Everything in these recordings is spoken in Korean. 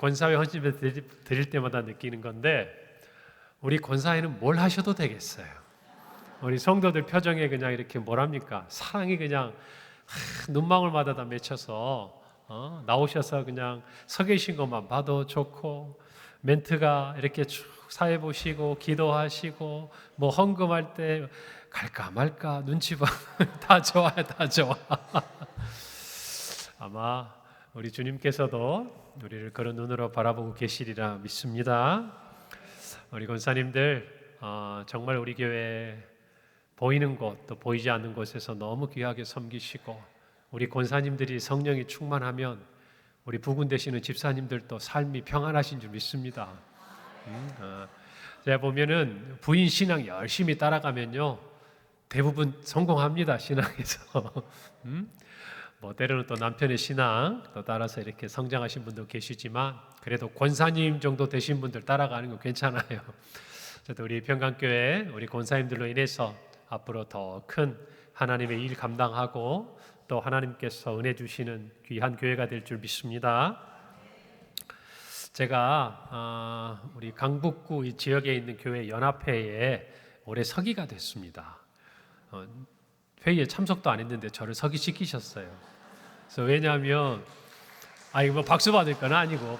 권사회 헌신을 드릴 때마다 느끼는 건데, 우리 권사회는 뭘 하셔도 되겠어요. 우리 성도들 표정에 그냥 이렇게 뭐랍니까? 사랑이 그냥 눈망울마다 다 맺혀서 나오셔서 그냥 서 계신 것만 봐도 좋고, 멘트가 이렇게 쭉 사회 보시고 기도하시고 뭐 헌금할 때 갈까 말까 눈치 봐. 다 좋아요, 다 좋아. 아마 우리 주님께서도 우리를 그런 눈으로 바라보고 계시리라 믿습니다. 우리 권사님들 정말 우리 교회 보이는 곳 또 보이지 않는 곳에서 너무 귀하게 섬기시고, 우리 권사님들이 성령이 충만하면 우리 부군 되시는 집사님들도 삶이 평안하신 줄 믿습니다. 제가 보면은 부인 신앙 열심히 따라가면요 대부분 성공합니다, 신앙에서. 뭐 때로는 또 남편의 신앙 또 따라서 이렇게 성장하신 분도 계시지만, 그래도 권사님 정도 되신 분들 따라가는 거 괜찮아요. 저도 우리 평강교회 우리 권사님들로 인해서 앞으로 더 큰 하나님의 일 감당하고 또 하나님께서 은혜 주시는 귀한 교회가 될 줄 믿습니다. 제가 우리 강북구 이 지역에 있는 교회 연합회에 올해 서기가 됐습니다. 회의에 참석도 안 했는데 저를 서기 시키셨어요. 그래서 왜냐하면 이거 뭐 박수 받을 건 아니고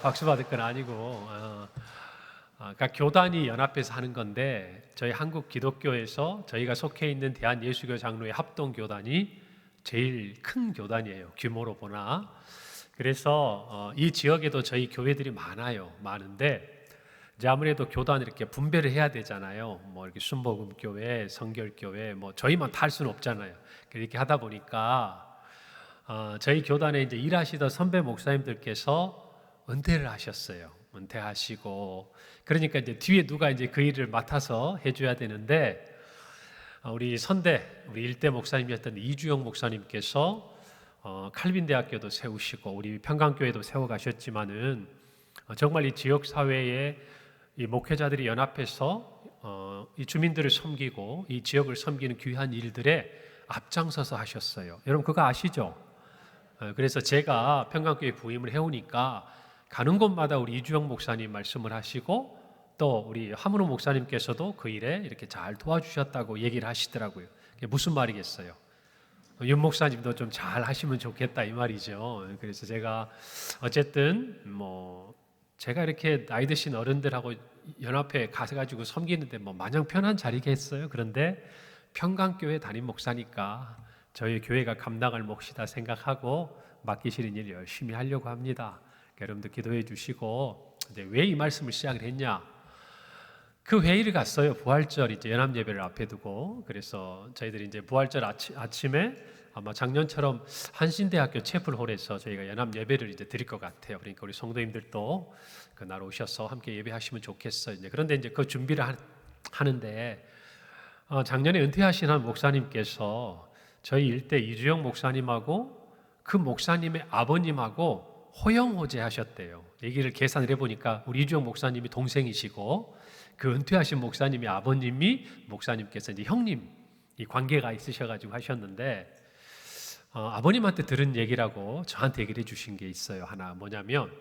그러니까 교단이 연합해서 하는 건데, 저희 한국 기독교에서 저희가 속해 있는 대한예수교 장로회 합동교단이 제일 큰 교단이에요, 규모로 보나. 그래서 이 지역에도 저희 교회들이 많은데 이제 아무래도 교단 이렇게 분배를 해야 되잖아요. 뭐 이렇게 순복음교회, 성결교회, 뭐 저희만 다 할 수는 없잖아요. 이렇게 하다 보니까 저희 교단에 이제 일하시던 선배 목사님들께서 은퇴를 하셨어요. 은퇴하시고 그러니까 이제 뒤에 누가 이제 그 일을 맡아서 해줘야 되는데, 우리 선대 우리 일대 목사님이었던 이주영 목사님께서 칼빈 대학교도 세우시고 우리 평강교회도 세워가셨지만은 정말 이 지역 사회에 이 목회자들이 연합해서 이 주민들을 섬기고 이 지역을 섬기는 귀한 일들에 앞장서서 하셨어요. 여러분 그거 아시죠? 그래서 제가 평강교회 부임을 해오니까 가는 곳마다 우리 이주영 목사님 말씀을 하시고 또 우리 하문호 목사님께서도 그 일에 이렇게 잘 도와주셨다고 얘기를 하시더라고요. 그게 무슨 말이겠어요? 윤 목사님도 좀 잘 하시면 좋겠다 이 말이죠. 그래서 제가 어쨌든 뭐 제가 이렇게 나이 드신 어른들하고 연합회에 가가지고 섬기는데 뭐 마냥 편한 자리겠어요. 그런데 평강교회 담임 목사니까 저희 교회가 감당할 몫이다 생각하고 맡기시는 일 열심히 하려고 합니다. 여러분들 기도해 주시고, 이제 왜 이 말씀을 시작을 했냐? 그 회의를 갔어요. 부활절 이제 연합 예배를 앞에 두고. 그래서 저희들이 이제 부활절 아침에 아마 작년처럼 한신대학교 채플홀에서 저희가 연합 예배를 이제 드릴 것 같아요. 그러니까 우리 성도님들도 그날 오셔서 함께 예배하시면 좋겠어요. 이제 그런데 이제 그 준비를 하는데 작년에 은퇴하신 한 목사님께서 저희 일대 이주영 목사님하고 그 목사님의 아버님하고 호영호제 하셨대요. 얘기를 계산을 해보니까 우리 이주영 목사님이 동생이시고 그 은퇴하신 목사님의 아버님이 목사님께서 이제 형님 이 관계가 있으셔가지고 하셨는데, 아버님한테 들은 얘기라고 저한테 얘기를 해주신 게 있어요. 하나 뭐냐면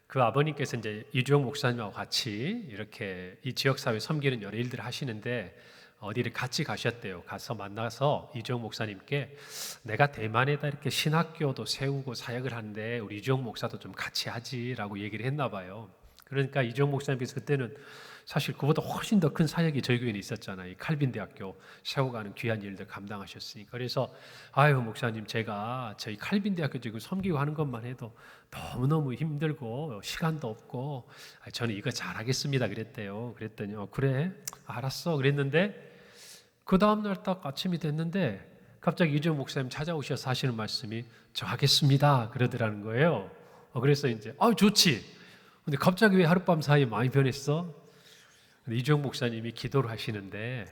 그 아버님께서 이제 이주영 목사님하고 같이 이렇게 이 지역사회 섬기는 여러 일들을 하시는데 어디를 같이 가셨대요. 가서 만나서 이주영 목사님께 내가 대만에다 이렇게 신학교도 세우고 사역을 하는데 우리 이주영 목사도 좀 같이 하지라고 얘기를 했나 봐요. 그러니까 이주영 목사님께서 그때는 사실 그보다 훨씬 더 큰 사역이 저희 교회에 있었잖아요. 이 칼빈 대학교 세워가는 귀한 일들 감당하셨으니까. 그래서 아유 목사님, 제가 저희 칼빈 대학교 지금 섬기고 하는 것만 해도 너무너무 힘들고 시간도 없고 저는 이거 잘하겠습니다 그랬대요. 그랬더니 그래 알았어 그랬는데, 그 다음날 딱 아침이 됐는데 갑자기 이주영 목사님 찾아오셔서 하시는 말씀이 저 하겠습니다 그러더라는 거예요. 그래서 이제 좋지. 근데 갑자기 왜 하룻밤 사이에 많이 변했어? 근데 이주영 목사님이 기도를 하시는데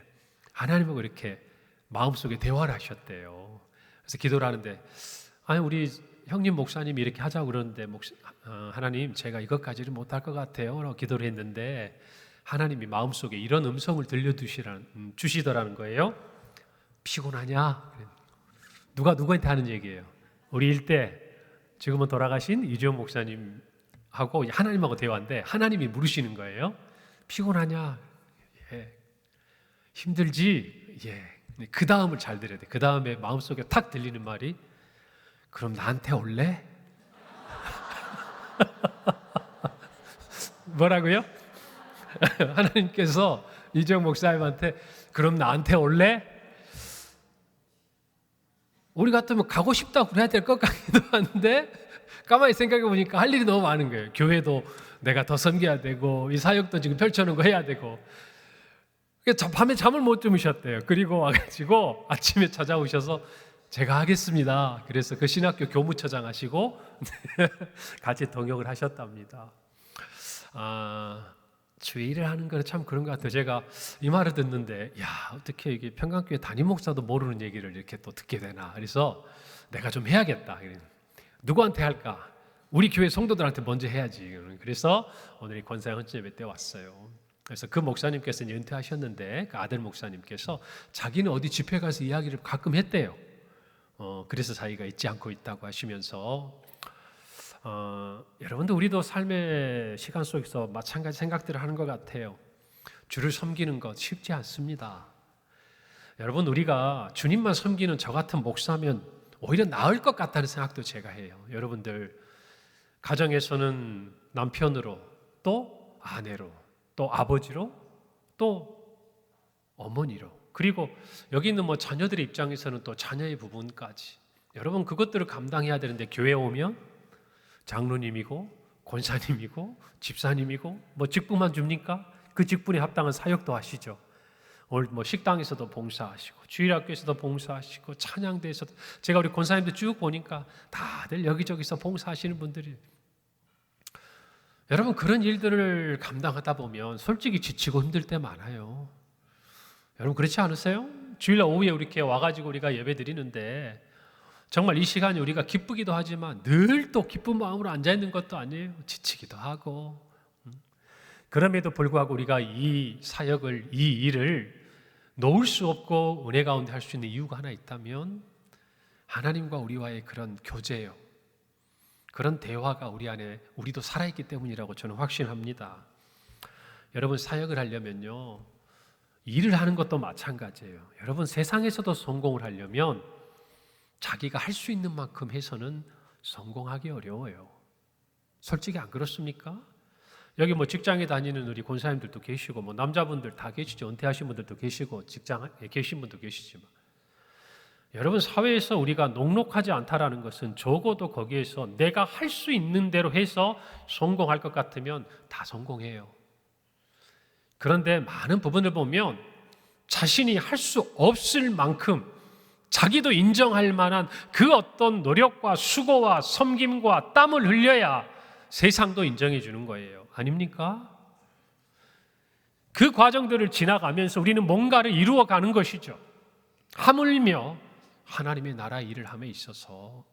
하나님하고 이렇게 마음속에 대화를 하셨대요. 그래서 기도를 하는데 우리 형님 목사님이 이렇게 하자고 그러는데 하나님 제가 이것까지는 못할 것 같아요 라고 기도를 했는데 하나님이 마음속에 이런 음성을 주시더라는 거예요. 피곤하냐? 누가 누구한테 하는 얘기예요? 우리 일대 지금은 돌아가신 이주영 목사님 하고 하나님하고 대화인데 하나님이 물으시는 거예요. 피곤하냐? 예. 힘들지? 예. 그 다음을 잘 들어야 돼. 그 다음에 마음속에 탁 들리는 말이 그럼 나한테 올래? 뭐라고요? 하나님께서 이재용 목사님한테 그럼 나한테 올래? 우리 같으면 가고 싶다고 그래야 될 것 같기도 한데 가만히 생각해 보니까 할 일이 너무 많은 거예요. 교회도 내가 더 섬겨야 되고 이 사역도 지금 펼쳐놓은 거 해야 되고 밤에 잠을 못 주무셨대요. 그리고 와가지고 아침에 찾아오셔서 제가 하겠습니다. 그래서 그 신학교 교무처장 하시고 같이 동역을 하셨답니다. 주의 일을 하는 거는 참 그런 것 같아요. 제가 이 말을 듣는데 야 어떻게 이게 평강교회 담임 목사도 모르는 얘기를 이렇게 또 듣게 되나. 그래서 내가 좀 해야겠다. 누구한테 할까? 우리 교회 성도들한테 먼저 해야지. 그래서 오늘 이 권사양 헌집 때 왔어요. 그래서 그 목사님께서 은퇴하셨는데 그 아들 목사님께서 자기는 어디 집회 가서 이야기를 가끔 했대요. 그래서 자기가 잊지 않고 있다고 하시면서 여러분들 우리도 삶의 시간 속에서 마찬가지 생각들을 하는 것 같아요. 주를 섬기는 것 쉽지 않습니다. 여러분 우리가 주님만 섬기는 저 같은 목사면 오히려 나을 것 같다는 생각도 제가 해요. 여러분들 가정에서는 남편으로 또 아내로 또 아버지로 또 어머니로 그리고 여기 있는 자녀들의 입장에서는 또 자녀의 부분까지 여러분 그것들을 감당해야 되는데 교회에 오면 장로님이고 권사님이고 집사님이고 직분만 줍니까? 그 직분에 합당한 사역도 하시죠. 오늘 식당에서도 봉사하시고 주일학교에서도 봉사하시고 찬양대에서도 제가 우리 권사님들 쭉 보니까 다들 여기저기서 봉사하시는 분들이 여러분 그런 일들을 감당하다 보면 솔직히 지치고 힘들 때 많아요. 여러분 그렇지 않으세요? 주일날 오후에 이렇게 와가지고 우리가 예배 드리는데 정말 이 시간이 우리가 기쁘기도 하지만 늘 또 기쁜 마음으로 앉아있는 것도 아니에요. 지치기도 하고 그럼에도 불구하고 우리가 이 사역을 이 일을 놓을 수 없고 은혜 가운데 할 수 있는 이유가 하나 있다면 하나님과 우리와의 그런 교제예요. 그런 대화가 우리 안에 우리도 살아있기 때문이라고 저는 확신합니다. 여러분 사역을 하려면요 일을 하는 것도 마찬가지예요. 여러분 세상에서도 성공을 하려면 자기가 할 수 있는 만큼 해서는 성공하기 어려워요. 솔직히 안 그렇습니까? 여기 직장에 다니는 우리 권사님들도 계시고 남자분들 다 계시죠. 은퇴하신 분들도 계시고 직장에 계신 분도 계시지만 여러분 사회에서 우리가 녹록하지 않다라는 것은 적어도 거기에서 내가 할 수 있는 대로 해서 성공할 것 같으면 다 성공해요. 그런데 많은 부분을 보면 자신이 할 수 없을 만큼 자기도 인정할 만한 그 어떤 노력과 수고와 섬김과 땀을 흘려야 세상도 인정해 주는 거예요. 아닙니까? 그 과정들을 지나가면서 우리는 뭔가를 이루어가는 것이죠. 하물며 하나님의 나라 일을 함에 있어서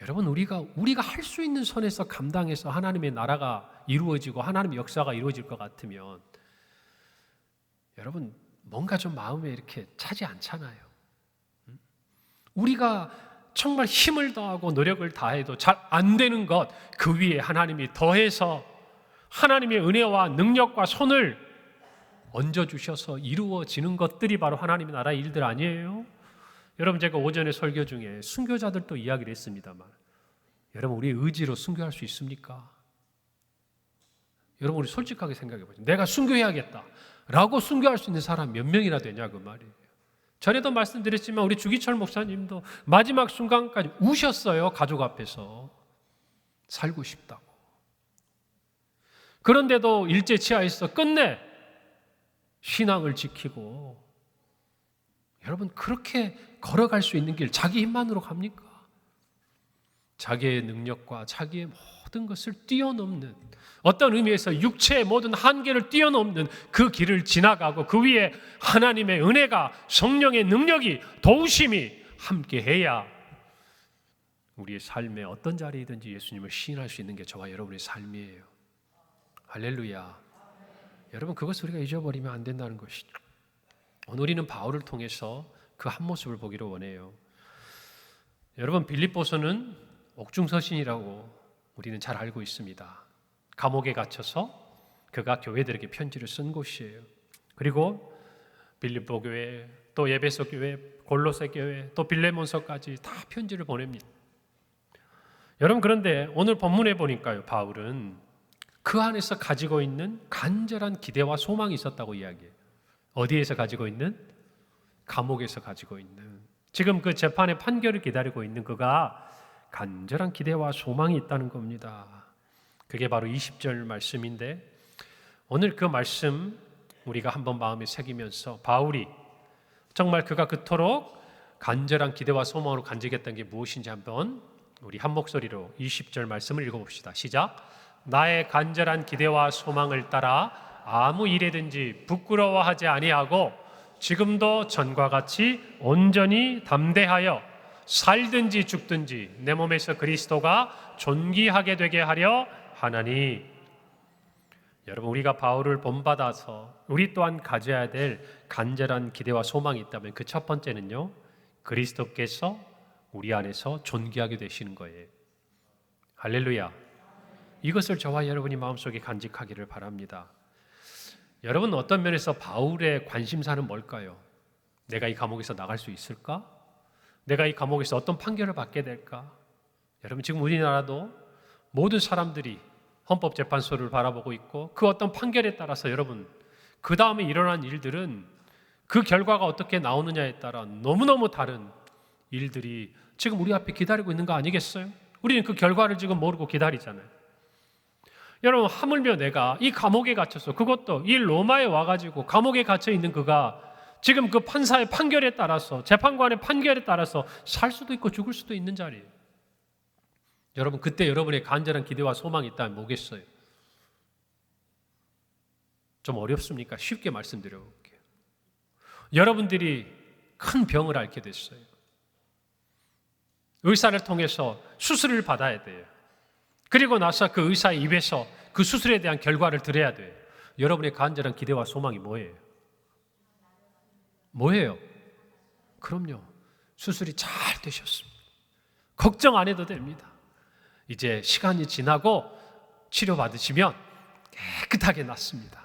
여러분 우리가 할 수 있는 선에서 감당해서 하나님의 나라가 이루어지고 하나님의 역사가 이루어질 것 같으면 여러분 뭔가 좀 마음에 이렇게 차지 않잖아요. 우리가 정말 힘을 다하고 노력을 다해도 잘 안 되는 것 그 위에 하나님이 더해서 하나님의 은혜와 능력과 손을 얹어주셔서 이루어지는 것들이 바로 하나님의 나라의 일들 아니에요? 여러분 제가 오전에 설교 중에 순교자들도 이야기를 했습니다만 여러분 우리 의지로 순교할 수 있습니까? 여러분 우리 솔직하게 생각해 보죠. 내가 순교해야겠다 라고 순교할 수 있는 사람 몇 명이나 되냐 그 말이에요. 전에도 말씀드렸지만 우리 주기철 목사님도 마지막 순간까지 우셨어요. 가족 앞에서 살고 싶다고. 그런데도 일제치하에서 끝내 신앙을 지키고 여러분 그렇게 걸어갈 수 있는 길 자기 힘만으로 갑니까? 자기의 능력과 자기의 모든 것을 뛰어넘는 어떤 의미에서 육체의 모든 한계를 뛰어넘는 그 길을 지나가고 그 위에 하나님의 은혜가 성령의 능력이 도우심이 함께해야 우리의 삶의 어떤 자리이든지 예수님을 시인할 수 있는 게 저와 여러분의 삶이에요. 할렐루야. 여러분 그것을 우리가 잊어버리면 안 된다는 것이죠. 오늘 우리는 바울을 통해서 그 한 모습을 보기를 원해요. 여러분 빌립보서는 옥중서신이라고 우리는 잘 알고 있습니다. 감옥에 갇혀서 그가 교회들에게 편지를 쓴 곳이에요. 그리고 빌립보 교회, 또 에베소 교회, 골로새 교회, 또 빌레몬서까지 다 편지를 보냅니다. 여러분, 그런데 오늘 본문에 보니까요, 바울은 그 안에서 가지고 있는 간절한 기대와 소망이 있었다고 이야기해요. 어디에서 가지고 있는? 감옥에서 가지고 있는, 지금 그 재판의 판결을 기다리고 있는 그가 간절한 기대와 소망이 있다는 겁니다. 그게 바로 20절 말씀인데, 오늘 그 말씀 우리가 한번 마음에 새기면서 바울이 정말 그가 그토록 간절한 기대와 소망으로 간직했던 게 무엇인지 한번 우리 한 목소리로 20절 말씀을 읽어봅시다. 시작. 나의 간절한 기대와 소망을 따라 아무 일에든지 부끄러워하지 아니하고 지금도 전과 같이 온전히 담대하여 살든지 죽든지 내 몸에서 그리스도가 존귀하게 되게 하려 하나니. 여러분, 우리가 바울을 본받아서 우리 또한 가져야 될 간절한 기대와 소망이 있다면 그 첫 번째는요, 그리스도께서 우리 안에서 존귀하게 되시는 거예요. 할렐루야. 이것을 저와 여러분이 마음속에 간직하기를 바랍니다. 여러분, 어떤 면에서 바울의 관심사는 뭘까요? 내가 이 감옥에서 나갈 수 있을까? 내가 이 감옥에서 어떤 판결을 받게 될까? 여러분, 지금 우리나라도 모든 사람들이 헌법재판소를 바라보고 있고 그 어떤 판결에 따라서 여러분, 그 다음에 일어난 일들은 그 결과가 어떻게 나오느냐에 따라 너무너무 다른 일들이 지금 우리 앞에 기다리고 있는 거 아니겠어요? 우리는 그 결과를 지금 모르고 기다리잖아요. 여러분, 하물며 내가 이 감옥에 갇혀서, 그것도 이 로마에 와가지고 감옥에 갇혀 있는 그가 지금 그 판사의 판결에 따라서, 재판관의 판결에 따라서 살 수도 있고 죽을 수도 있는 자리예요. 여러분, 그때 여러분의 간절한 기대와 소망이 있다면 뭐겠어요? 좀 어렵습니까? 쉽게 말씀드려 볼게요. 여러분들이 큰 병을 앓게 됐어요. 의사를 통해서 수술을 받아야 돼요. 그리고 나서 그 의사의 입에서 그 수술에 대한 결과를 들어야 돼요. 여러분의 간절한 기대와 소망이 뭐예요? 뭐예요? 그럼요, 수술이 잘 되셨습니다. 걱정 안 해도 됩니다. 이제 시간이 지나고 치료받으시면 깨끗하게 낫습니다.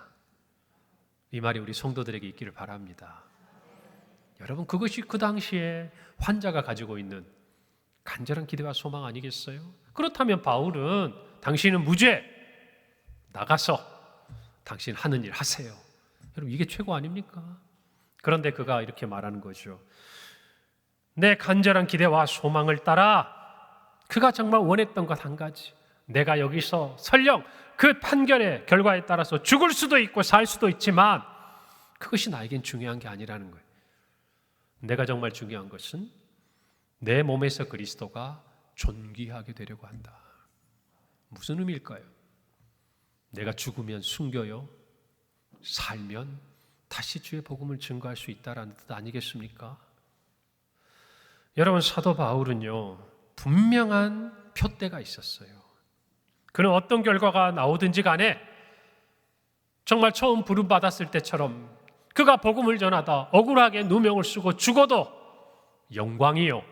이 말이 우리 성도들에게 있기를 바랍니다. 여러분, 그것이 그 당시에 환자가 가지고 있는 간절한 기대와 소망 아니겠어요? 그렇다면 바울은 당신은 무죄, 나가서 당신 하는 일 하세요. 여러분, 이게 최고 아닙니까? 그런데 그가 이렇게 말하는 거죠. 내 간절한 기대와 소망을 따라 그가 정말 원했던 것 한 가지, 내가 여기서 설령 그 판결의 결과에 따라서 죽을 수도 있고 살 수도 있지만 그것이 나에겐 중요한 게 아니라는 거예요. 내가 정말 중요한 것은 내 몸에서 그리스도가 존귀하게 되려고 한다. 무슨 의미일까요? 내가 죽으면 숨겨요, 살면 다시 주의 복음을 증거할 수 있다라는 뜻 아니겠습니까? 여러분, 사도 바울은요, 분명한 표대가 있었어요. 그는 어떤 결과가 나오든지 간에 정말 처음 부름받았을 때처럼 그가 복음을 전하다 억울하게 누명을 쓰고 죽어도 영광이요,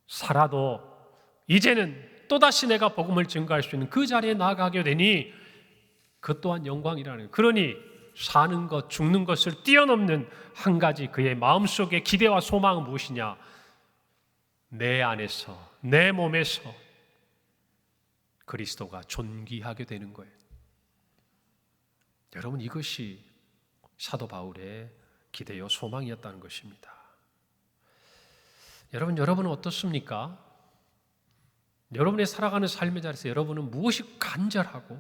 살아도 이제는 또다시 내가 복음을 증거할 수 있는 그 자리에 나아가게 되니 그 또한 영광이라는, 그러니 사는 것, 죽는 것을 뛰어넘는 한 가지 그의 마음속의 기대와 소망은 무엇이냐? 내 안에서, 내 몸에서 그리스도가 존귀하게 되는 거예요. 여러분, 이것이 사도 바울의 기대요 소망이었다는 것입니다. 여러분은 어떻습니까? 여러분의 살아가는 삶의 자리에서 여러분은 무엇이 간절하고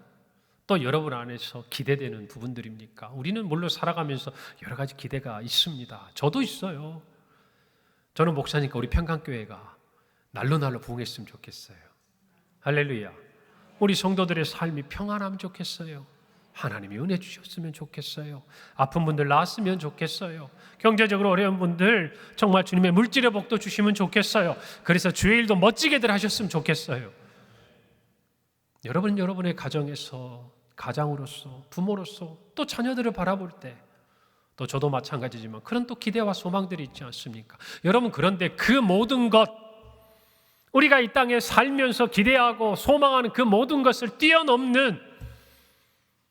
또 여러분 안에서 기대되는 부분들입니까? 우리는 물론 살아가면서 여러 가지 기대가 있습니다. 저도 있어요. 저는 목사니까 우리 평강교회가 날로 부흥했으면 좋겠어요. 할렐루야. 우리 성도들의 삶이 평안하면 좋겠어요. 하나님이 은혜 주셨으면 좋겠어요. 아픈 분들 나았으면 좋겠어요. 경제적으로 어려운 분들 정말 주님의 물질의 복도 주시면 좋겠어요. 그래서 주의 일도 멋지게들 하셨으면 좋겠어요. 여러분의 가정에서, 가장으로서, 부모로서, 또 자녀들을 바라볼 때, 또 저도 마찬가지지만 그런 또 기대와 소망들이 있지 않습니까? 여러분, 그런데 그 모든 것, 우리가 이 땅에 살면서 기대하고 소망하는 그 모든 것을 뛰어넘는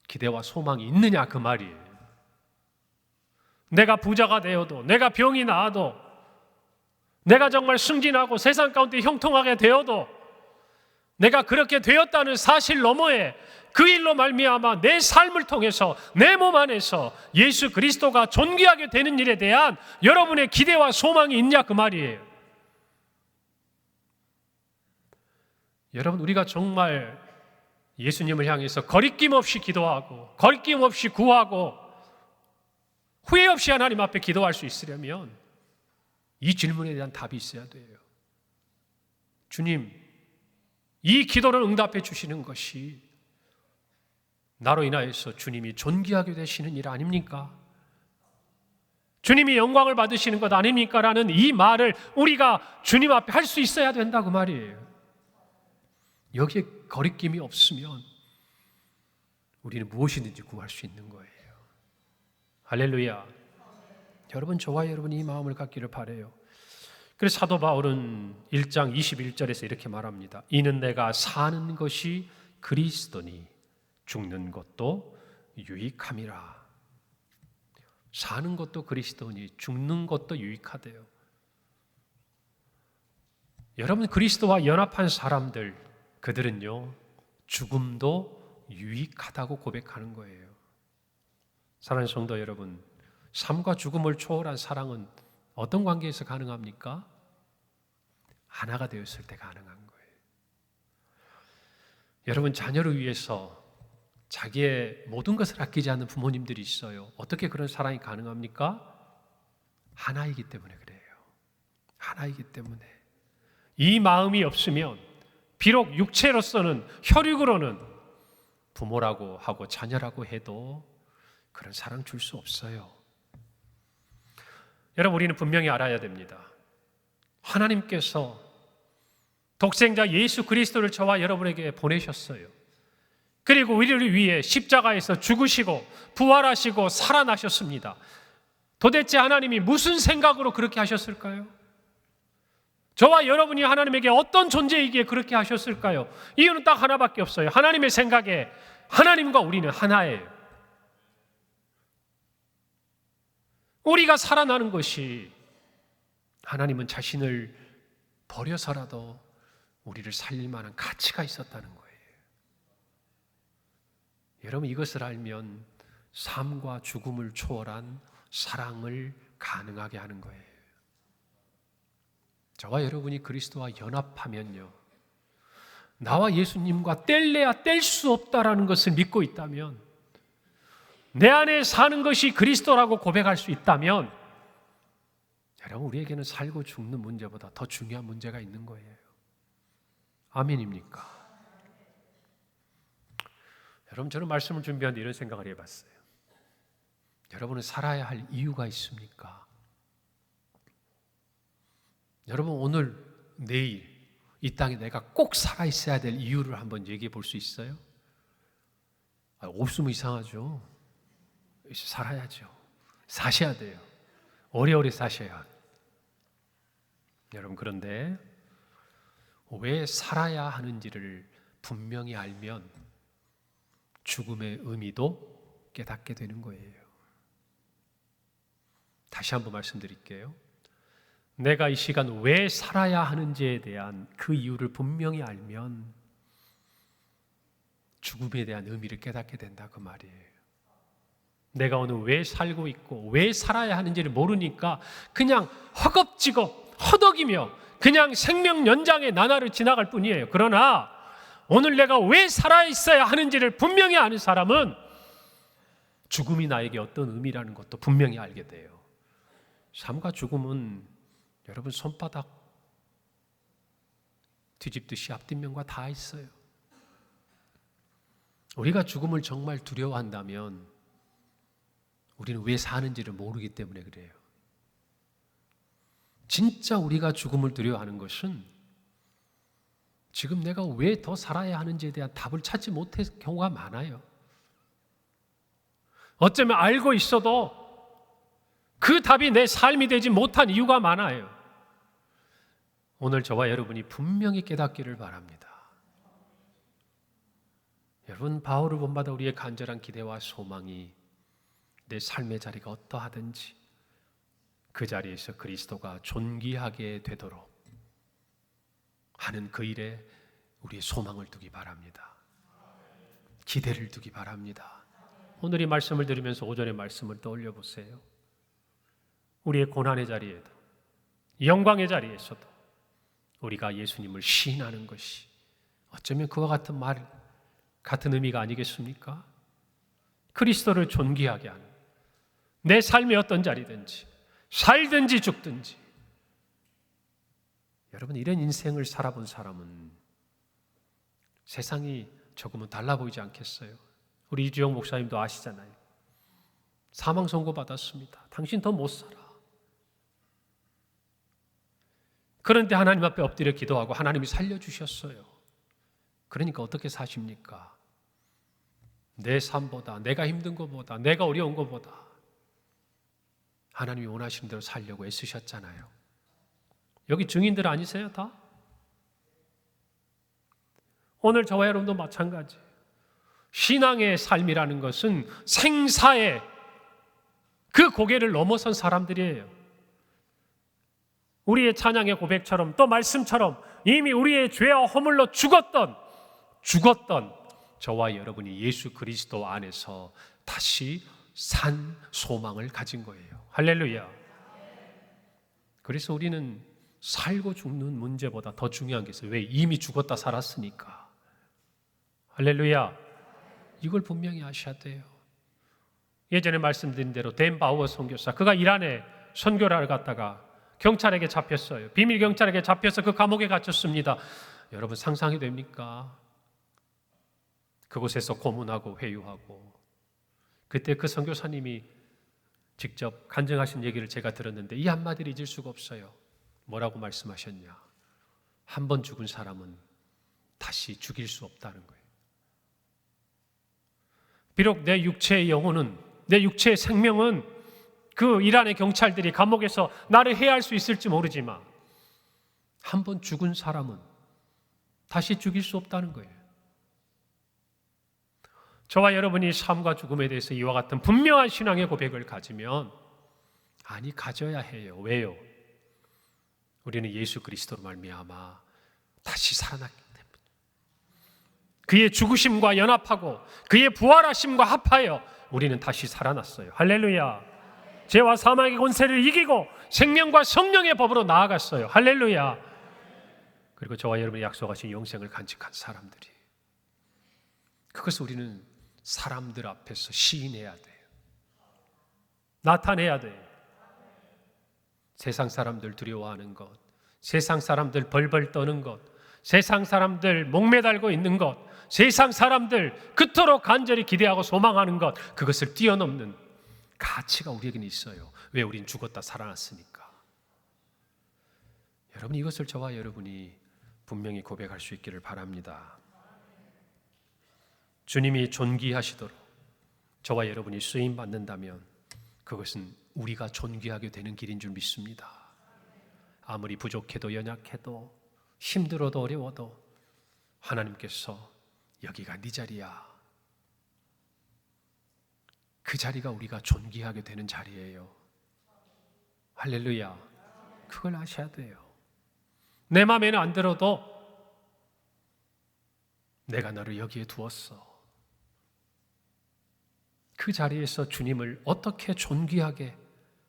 기대와 소망이 있느냐 그 말이에요. 내가 부자가 되어도, 내가 병이 나아도, 내가 정말 승진하고 세상 가운데 형통하게 되어도, 내가 그렇게 되었다는 사실 너머에 그 일로 말미암아 내 삶을 통해서 내 몸 안에서 예수 그리스도가 존귀하게 되는 일에 대한 여러분의 기대와 소망이 있냐 그 말이에요. 여러분, 우리가 정말 예수님을 향해서 거리낌 없이 기도하고 거리낌 없이 구하고 후회 없이 하나님 앞에 기도할 수 있으려면 이 질문에 대한 답이 있어야 돼요. 주님, 이 기도를 응답해 주시는 것이 나로 인하여서 주님이 존귀하게 되시는 일 아닙니까? 주님이 영광을 받으시는 것 아닙니까? 라는 이 말을 우리가 주님 앞에 할 수 있어야 된다 그 말이에요. 여기에 거리낌이 없으면 우리는 무엇이든지 구할 수 있는 거예요. 할렐루야. 여러분, 저와 여러분이 이 마음을 갖기를 바라요. 그래서 사도 바울은 1장 21절에서 이렇게 말합니다. 이는 내가 사는 것이 그리스도니 죽는 것도 유익함이라. 사는 것도 그리스도니 죽는 것도 유익하대요. 여러분, 그리스도와 연합한 사람들, 그들은요 죽음도 유익하다고 고백하는 거예요. 사랑하는 성도 여러분, 삶과 죽음을 초월한 사랑은 어떤 관계에서 가능합니까? 하나가 되었을 때 가능한 거예요. 여러분, 자녀를 위해서 자기의 모든 것을 아끼지 않는 부모님들이 있어요. 어떻게 그런 사랑이 가능합니까? 하나이기 때문에 그래요. 하나이기 때문에. 이 마음이 없으면 비록 육체로서는, 혈육으로는 부모라고 하고 자녀라고 해도 그런 사랑 줄 수 없어요. 여러분, 우리는 분명히 알아야 됩니다. 하나님께서 독생자 예수 그리스도를 저와 여러분에게 보내셨어요. 그리고 우리를 위해 십자가에서 죽으시고 부활하시고 살아나셨습니다. 도대체 하나님이 무슨 생각으로 그렇게 하셨을까요? 저와 여러분이 하나님에게 어떤 존재이기에 그렇게 하셨을까요? 이유는 딱 하나밖에 없어요. 하나님의 생각에 하나님과 우리는 하나예요. 우리가 살아나는 것이 하나님은 자신을 버려서라도 우리를 살릴 만한 가치가 있었다는 거예요. 여러분, 이것을 알면 삶과 죽음을 초월한 사랑을 가능하게 하는 거예요. 저와 여러분이 그리스도와 연합하면요, 나와 예수님과 뗄래야 뗄 수 없다라는 것을 믿고 있다면, 내 안에 사는 것이 그리스도라고 고백할 수 있다면, 여러분, 우리에게는 살고 죽는 문제보다 더 중요한 문제가 있는 거예요. 아멘입니까? 여러분, 저는 말씀을 준비하는데 이런 생각을 해봤어요. 여러분은 살아야 할 이유가 있습니까? 여러분, 오늘, 내일 이 땅에 내가 꼭 살아있어야 될 이유를 한번 얘기해 볼 수 있어요? 없으면 이상하죠. 살아야죠. 사셔야 돼요. 오래오래 사셔야. 여러분, 그런데 왜 살아야 하는지를 분명히 알면 죽음의 의미도 깨닫게 되는 거예요. 다시 한번 말씀드릴게요. 내가 이 시간 왜 살아야 하는지에 대한 그 이유를 분명히 알면 죽음에 대한 의미를 깨닫게 된다 그 말이에요. 내가 오늘 왜 살고 있고 왜 살아야 하는지를 모르니까 그냥 허겁지겁 허덕이며 그냥 생명 연장의 나날을 지나갈 뿐이에요. 그러나 오늘 내가 왜 살아있어야 하는지를 분명히 아는 사람은 죽음이 나에게 어떤 의미라는 것도 분명히 알게 돼요. 삶과 죽음은 여러분 손바닥 뒤집듯이 앞뒷면과 다 있어요. 우리가 죽음을 정말 두려워한다면 우리는 왜 사는지를 모르기 때문에 그래요. 진짜 우리가 죽음을 두려워하는 것은 지금 내가 왜 더 살아야 하는지에 대한 답을 찾지 못할 경우가 많아요. 어쩌면 알고 있어도 그 답이 내 삶이 되지 못한 이유가 많아요. 오늘 저와 여러분이 분명히 깨닫기를 바랍니다. 여러분, 바울을 본받아 우리의 간절한 기대와 소망이 내 삶의 자리가 어떠하든지 그 자리에서 그리스도가 존귀하게 되도록 하는 그 일에 우리의 소망을 두기 바랍니다. 기대를 두기 바랍니다. 오늘 이 말씀을 들으면서 오전의 말씀을 떠올려 보세요. 우리의 고난의 자리에도 영광의 자리에서도 우리가 예수님을 시인하는 것이 어쩌면 그와 같은 말, 같은 의미가 아니겠습니까? 그리스도를 존귀하게 하는, 내 삶의 어떤 자리든지 살든지 죽든지, 여러분, 이런 인생을 살아본 사람은 세상이 조금은 달라 보이지 않겠어요? 우리 이주영 목사님도 아시잖아요. 사망 선고 받았습니다. 당신 더 못 살아. 그런데 하나님 앞에 엎드려 기도하고 하나님이 살려주셨어요. 그러니까 어떻게 사십니까? 내 삶보다, 내가 힘든 것보다, 내가 어려운 것보다 하나님이 원하시는 대로 살려고 애쓰셨잖아요. 여기 증인들 아니세요, 다? 오늘 저와 여러분도 마찬가지. 신앙의 삶이라는 것은 생사의 그 고개를 넘어선 사람들이에요. 우리의 찬양의 고백처럼 또 말씀처럼 이미 우리의 죄와 허물로 죽었던 저와 여러분이 예수 그리스도 안에서 다시 산 소망을 가진 거예요. 할렐루야. 그래서 우리는 살고 죽는 문제보다 더 중요한 게 있어요. 왜? 이미 죽었다 살았으니까. 할렐루야. 이걸 분명히 아셔야 돼요. 예전에 말씀드린 대로 댄 바우어 선교사, 그가 이란에 선교를 하러 갔다가 경찰에게 잡혔어요. 비밀 경찰에게 잡혀서 그 감옥에 갇혔습니다. 여러분, 상상이 됩니까? 그곳에서 고문하고 회유하고, 그때 그 선교사님이 직접 간증하신 얘기를 제가 들었는데 이 한마디를 잊을 수가 없어요. 뭐라고 말씀하셨냐? 한 번 죽은 사람은 다시 죽일 수 없다는 거예요. 비록 내 육체의 영혼은, 내 육체의 생명은 그 이란의 경찰들이 감옥에서 나를 해할 수 있을지 모르지만 한 번 죽은 사람은 다시 죽일 수 없다는 거예요. 저와 여러분이 삶과 죽음에 대해서 이와 같은 분명한 신앙의 고백을 가지면, 아니, 가져야 해요. 왜요? 우리는 예수 그리스도로 말미암아 다시 살아났기 때문에, 그의 죽으심과 연합하고 그의 부활하심과 합하여 우리는 다시 살아났어요. 할렐루야. 죄와 사망의 권세를 이기고 생명과 성령의 법으로 나아갔어요. 할렐루야. 그리고 저와 여러분이 약속하신 영생을 간직한 사람들이, 그것을 우리는 사람들 앞에서 시인해야 돼요. 나타내야 돼요. 세상 사람들 두려워하는 것, 세상 사람들 벌벌 떠는 것, 세상 사람들 목매달고 있는 것, 세상 사람들 그토록 간절히 기대하고 소망하는 것, 그것을 뛰어넘는 가치가 우리에게는 있어요. 왜? 우린 죽었다 살아났으니까. 여러분, 이것을 저와 여러분이 분명히 고백할 수 있기를 바랍니다. 주님이 존귀하시도록 저와 여러분이 쓰임 받는다면 그것은 우리가 존귀하게 되는 길인 줄 믿습니다. 아무리 부족해도 연약해도 힘들어도 어려워도 하나님께서 여기가 네 자리야, 그 자리가 우리가 존귀하게 되는 자리예요. 할렐루야. 그걸 아셔야 돼요. 내 마음에는 안 들어도 내가 너를 여기에 두었어. 그 자리에서 주님을 어떻게 존귀하게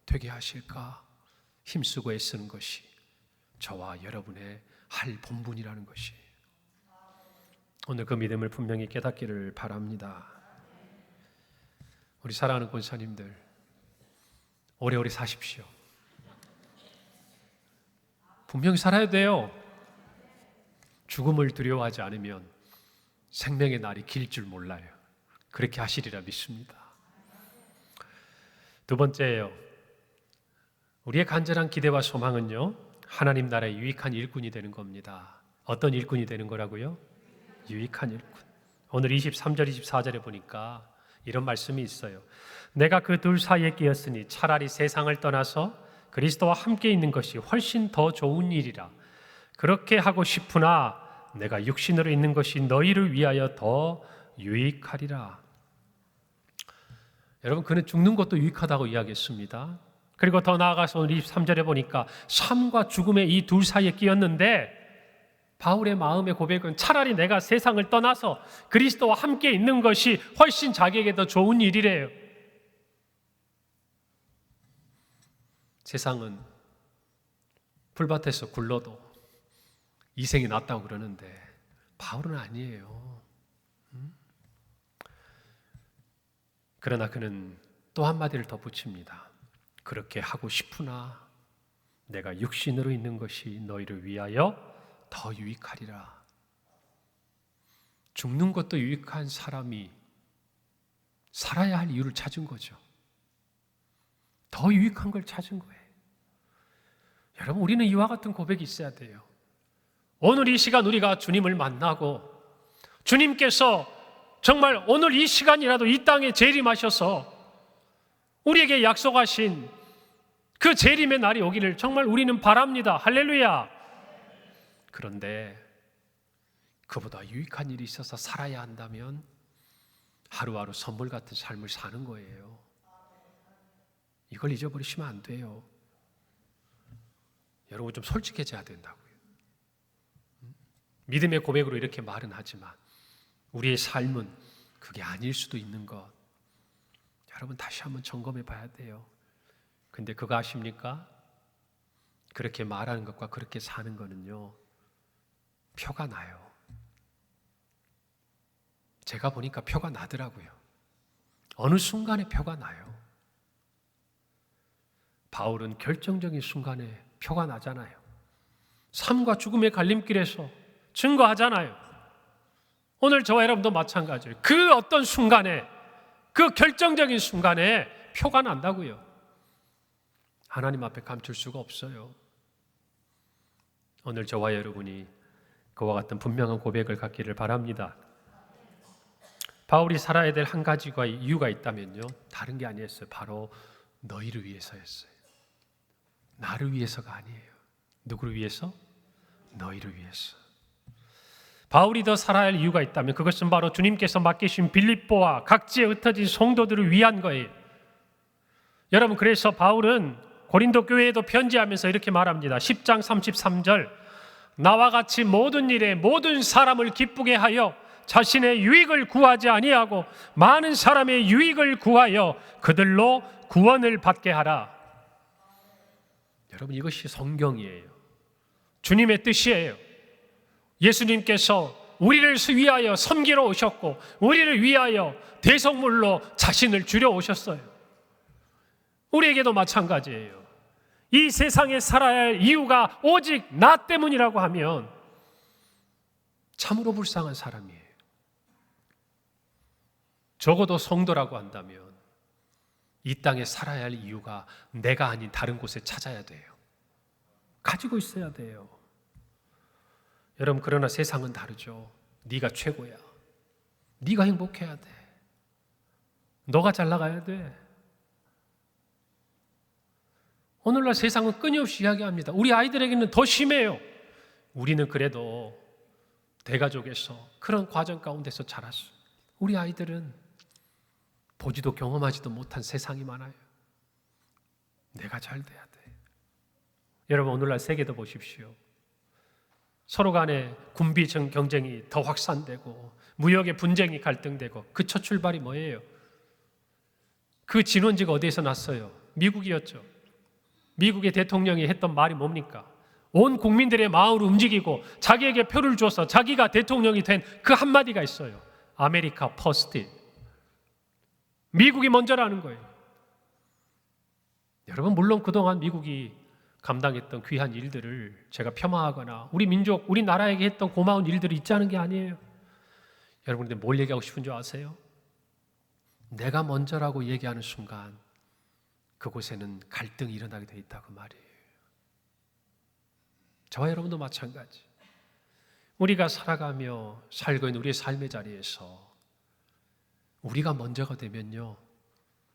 되게 하실까 힘쓰고 애쓰는 것이 저와 여러분의 할 본분이라는 것이, 오늘 그 믿음을 분명히 깨닫기를 바랍니다. 우리 사랑하는 권사님들, 오래오래 사십시오. 분명히 살아야 돼요. 죽음을 두려워하지 않으면 생명의 날이 길 줄 몰라요. 그렇게 하시리라 믿습니다. 두 번째예요. 우리의 간절한 기대와 소망은요, 하나님 나라의 유익한 일꾼이 되는 겁니다. 어떤 일꾼이 되는 거라고요? 유익한 일꾼. 오늘 23절, 24절에 보니까 이런 말씀이 있어요. 내가 그 둘 사이에 끼었으니 차라리 세상을 떠나서 그리스도와 함께 있는 것이 훨씬 더 좋은 일이라. 그렇게 하고 싶으나 내가 육신으로 있는 것이 너희를 위하여 더 유익하리라. 여러분, 그는 죽는 것도 유익하다고 이야기했습니다. 그리고 더 나아가서 오늘 23절에 보니까 삶과 죽음의 이 둘 사이에 끼었는데, 바울의 마음의 고백은 차라리 내가 세상을 떠나서 그리스도와 함께 있는 것이 훨씬 자기에게 더 좋은 일이래요. 세상은 풀밭에서 굴러도 이생이 낫다고 그러는데 바울은 아니에요. 그러나 그는 또 한마디를 덧붙입니다. 그렇게 하고 싶으나 내가 육신으로 있는 것이 너희를 위하여 더 유익하리라. 죽는 것도 유익한 사람이 살아야 할 이유를 찾은 거죠. 더 유익한 걸 찾은 거예요. 여러분, 우리는 이와 같은 고백이 있어야 돼요. 오늘 이 시간 우리가 주님을 만나고 주님께서 정말 오늘 이 시간이라도 이 땅에 재림하셔서 우리에게 약속하신 그 재림의 날이 오기를 정말 우리는 바랍니다. 할렐루야. 그런데 그보다 유익한 일이 있어서 살아야 한다면 하루하루 선물 같은 삶을 사는 거예요. 이걸 잊어버리시면 안 돼요. 여러분, 좀 솔직해져야 된다고요. 믿음의 고백으로 이렇게 말은 하지만 우리의 삶은 그게 아닐 수도 있는 것, 여러분 다시 한번 점검해 봐야 돼요. 근데 그거 아십니까? 그렇게 말하는 것과 그렇게 사는 거는요, 표가 나요. 제가 보니까 표가 나더라고요. 어느 순간에 표가 나요. 바울은 결정적인 순간에 표가 나잖아요. 삶과 죽음의 갈림길에서 증거하잖아요. 오늘 저와 여러분도 마찬가지예요. 그 어떤 순간에, 그 결정적인 순간에 표가 난다고요. 하나님 앞에 감출 수가 없어요. 오늘 저와 여러분이 그와 같은 분명한 고백을 갖기를 바랍니다. 바울이 살아야 될 한 가지가 이유가 있다면요, 다른 게 아니었어요. 바로 너희를 위해서였어요. 나를 위해서가 아니에요. 누구를 위해서? 너희를 위해서. 바울이 더 살아야 할 이유가 있다면 그것은 바로 주님께서 맡기신 빌립보와 각지에 흩어진 성도들을 위한 거예요. 여러분, 그래서 바울은 고린도 교회에도 편지하면서 이렇게 말합니다. 10장 33절, 나와 같이 모든 일에 모든 사람을 기쁘게 하여 자신의 유익을 구하지 아니하고 많은 사람의 유익을 구하여 그들로 구원을 받게 하라. 여러분, 이것이 성경이에요. 주님의 뜻이에요. 예수님께서 우리를 위하여 섬기러 오셨고 우리를 위하여 대속물로 자신을 주려 오셨어요. 우리에게도 마찬가지예요. 이 세상에 살아야 할 이유가 오직 나 때문이라고 하면 참으로 불쌍한 사람이에요. 적어도 성도라고 한다면 이 땅에 살아야 할 이유가 내가 아닌 다른 곳에 찾아야 돼요. 가지고 있어야 돼요. 여러분, 그러나 세상은 다르죠. 네가 최고야. 네가 행복해야 돼. 너가 잘 나가야 돼. 오늘날 세상은 끊임없이 이야기합니다. 우리 아이들에게는 더 심해요. 우리는 그래도 대가족에서 그런 과정 가운데서 자랐어요. 우리 아이들은 보지도 경험하지도 못한 세상이 많아요. 내가 잘 돼야 돼. 여러분, 오늘날 세계도 보십시오. 서로 간에 군비 경쟁이 더 확산되고 무역의 분쟁이 갈등되고 그 첫 출발이 뭐예요? 그 진원지가 어디에서 났어요? 미국이었죠. 미국의 대통령이 했던 말이 뭡니까? 온 국민들의 마음을 움직이고 자기에게 표를 줘서 자기가 대통령이 된 그 한마디가 있어요. 아메리카 퍼스트. 미국이 먼저라는 거예요. 여러분, 물론 그동안 미국이 감당했던 귀한 일들을 제가 폄하하거나 우리 민족, 우리 나라에게 했던 고마운 일들이 있지 않은 게 아니에요. 여러분, 근데 뭘 얘기하고 싶은 줄 아세요? 내가 먼저라고 얘기하는 순간 그곳에는 갈등이 일어나게 돼 있다고 말이에요. 저와 여러분도 마찬가지. 우리가 살아가며 살고 있는 우리의 삶의 자리에서 우리가 먼저가 되면요,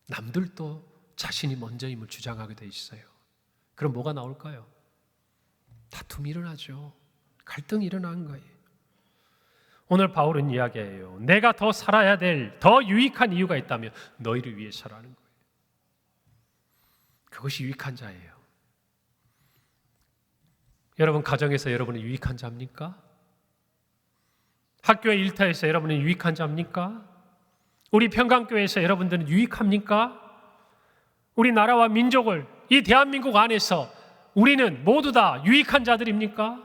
남들도 자신이 먼저임을 주장하게 돼 있어요. 그럼 뭐가 나올까요? 다툼이 일어나죠. 갈등이 일어난 거예요. 오늘 바울은 이야기해요. 내가 더 살아야 될 더 유익한 이유가 있다면 너희를 위해서라는 거예요. 그것이 유익한 자예요. 여러분 가정에서 여러분은 유익한 자입니까? 학교의 일터에서 여러분은 유익한 자입니까? 우리 평강교회에서 여러분들은 유익합니까? 우리 나라와 민족을 이 대한민국 안에서 우리는 모두 다 유익한 자들입니까?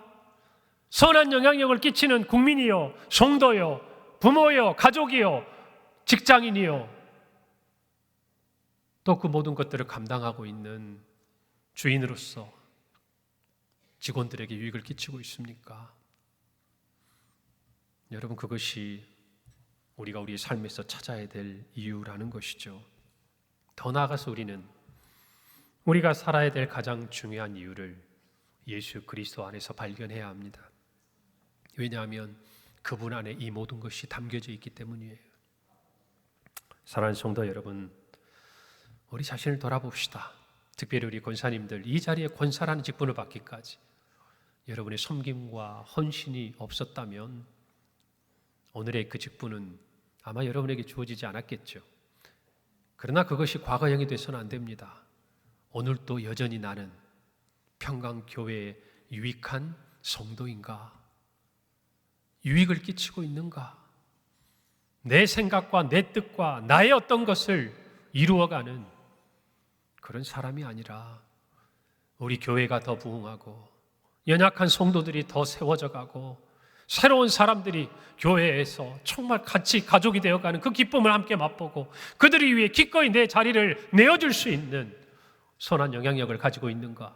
선한 영향력을 끼치는 국민이요, 성도요, 부모요, 가족이요, 직장인이요, 또 그 모든 것들을 감당하고 있는 주인으로서 직원들에게 유익을 끼치고 있습니까? 여러분 그것이 우리가 우리의 삶에서 찾아야 될 이유라는 것이죠. 더 나아가서 우리가 살아야 될 가장 중요한 이유를 예수 그리스도 안에서 발견해야 합니다. 왜냐하면 그분 안에 이 모든 것이 담겨져 있기 때문이에요. 사랑하는 성도 여러분, 우리 자신을 돌아봅시다. 특별히 우리 권사님들, 이 자리에 권사라는 직분을 받기까지 여러분의 섬김과 헌신이 없었다면 오늘의 그 직분은 아마 여러분에게 주어지지 않았겠죠. 그러나 그것이 과거형이 돼서는 안 됩니다. 오늘도 여전히 나는 평강교회의 유익한 성도인가? 유익을 끼치고 있는가? 내 생각과 내 뜻과 나의 어떤 것을 이루어가는 그런 사람이 아니라 우리 교회가 더 부흥하고 연약한 성도들이 더 세워져 가고 새로운 사람들이 교회에서 정말 같이 가족이 되어가는 그 기쁨을 함께 맛보고 그들을 위해 기꺼이 내 자리를 내어줄 수 있는 선한 영향력을 가지고 있는가?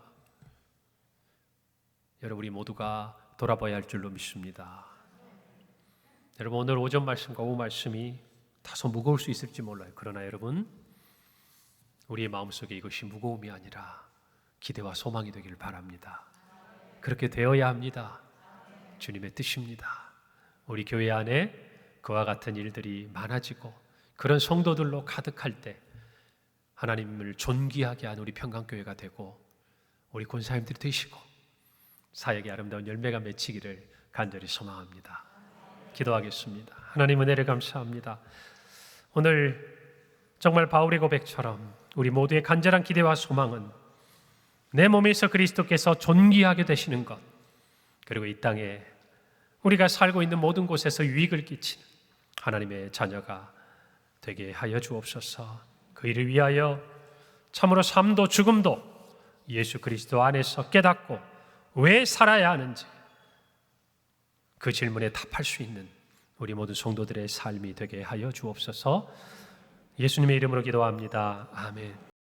여러분 우리 모두가 돌아봐야 할 줄로 믿습니다. 여러분 오늘 오전 말씀과 오후 말씀이 다소 무거울 수 있을지 몰라요. 그러나 여러분 우리의 마음속에 이것이 무거움이 아니라 기대와 소망이 되기를 바랍니다. 그렇게 되어야 합니다. 주님의 뜻입니다. 우리 교회 안에 그와 같은 일들이 많아지고 그런 성도들로 가득할 때 하나님을 존귀하게 하는 우리 평강교회가 되고 우리 권사님들이 되시고 사역의 아름다운 열매가 맺히기를 간절히 소망합니다. 기도하겠습니다. 하나님 은혜를 감사합니다. 오늘 정말 바울의 고백처럼 우리 모두의 간절한 기대와 소망은 내 몸에서 그리스도께서 존귀하게 되시는 것, 그리고 이 땅에 우리가 살고 있는 모든 곳에서 유익을 끼치는 하나님의 자녀가 되게 하여 주옵소서. 그 일을 위하여 참으로 삶도 죽음도 예수 그리스도 안에서 깨닫고 왜 살아야 하는지 그 질문에 답할 수 있는 우리 모든 성도들의 삶이 되게 하여 주옵소서. 예수님의 이름으로 기도합니다. 아멘.